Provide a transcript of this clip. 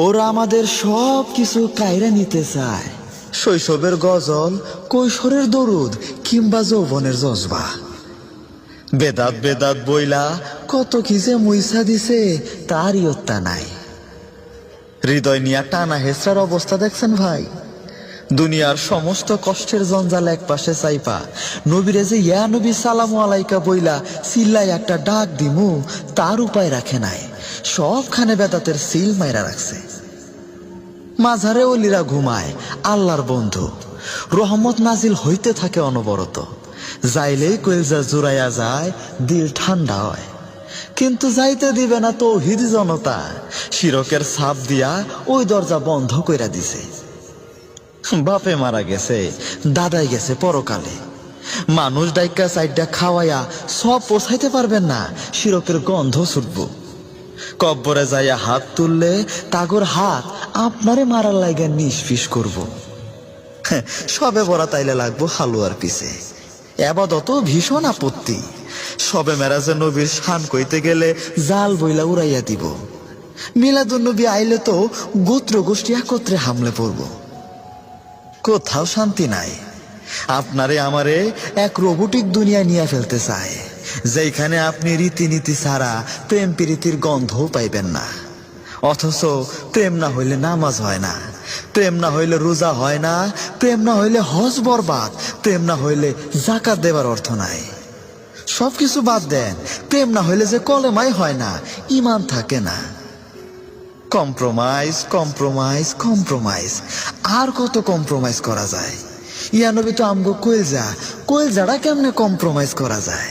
ওরা আমাদের সব কিছু কায়রা নিতে চায়, শৈশবের গজল, কৈশোরের দরুদ কিংবা যৌবনের জজবা। বেদাত বেদাত বইলা কত কি যে মুইসা দিছে তার ইয়ত্তা নাই। হৃদয় নিয়া টানা হেসরার অবস্থা দেখছেন ভাই? দুনিয়ার সমস্ত কষ্টের জঞ্জাল এক পাশে চাইপা নবীরে যে ইয়া নবী সালামু আলাইকা বইলা চিল্লাই একটা ডাক দিমু তার উপায় রাখে নাই, সবখানে বেদাতের সিল মাইরা রাখছে। মাঝারে ওলিরা ঘুমায়, আল্লাহর বন্ধু, রহমত নাজিল হইতে থাকে অনবরত। যাইলেই কইলজা জুড়াইয়া যায়, দিল ঠান্ডা হয়। কিন্তু যাইতে দিবে না তৌহিদ জনতা, শিরকের ছাপ দিয়া ওই দরজা বন্ধ কইরা দিছে। বাপে মারা গেছে, দাদাই গেছে পরকালে, মানুষ ডাইকা সাইডটা খাওয়াইয়া সব পোষাইতে পারবেন না, শিরকের গন্ধ ছুটব। কব্বরে যাইয়া হাত তুললে তাগর হাত আপনারে মারার লাইগা নিষ্ফিস করব। সবে বড়া তাইলে লাগবো হালুয়ার পিছে, আবাদত ভীষণ আপত্তি। সবে মেরাজে নবীর শান কইতে গেলে জাল বইলা উড়াইয়া দিব। মিলাদুন নবী আইলে তো গোত্র গোষ্ঠী একত্রে হামলে পড়ব। কোথাও শান্তি নাই। আপনারে আমারে এক রোবোটিক দুনিয়ায় নিয়ে ফেলতে চায়, যেখানে আপনি রীতিনীতি ছাড়া প্রেম প্রীতির গন্ধও পাইবেন না। অথচ প্রেম না হইলে নামাজ হয় না, প্রেম না হইলে রোজা হয় না, প্রেম না হইলে হজ বরবাদ, প্রেম না হইলে জাকাত দেবার অর্থ নাই। সবকিছু বাদ দেন, প্রেম না হইলে যে কলেমাই হয় না, ঈমান থাকে না। কম্প্রোমাইজ কম্প্রোমাইজ কম্প্রোমাইজ, আর কত কম্প্রোমাইজ করা যায়? ইয়া নবী তো আমগো কইলজাড়া কেমনে কম্প্রোমাইজ করা যায়?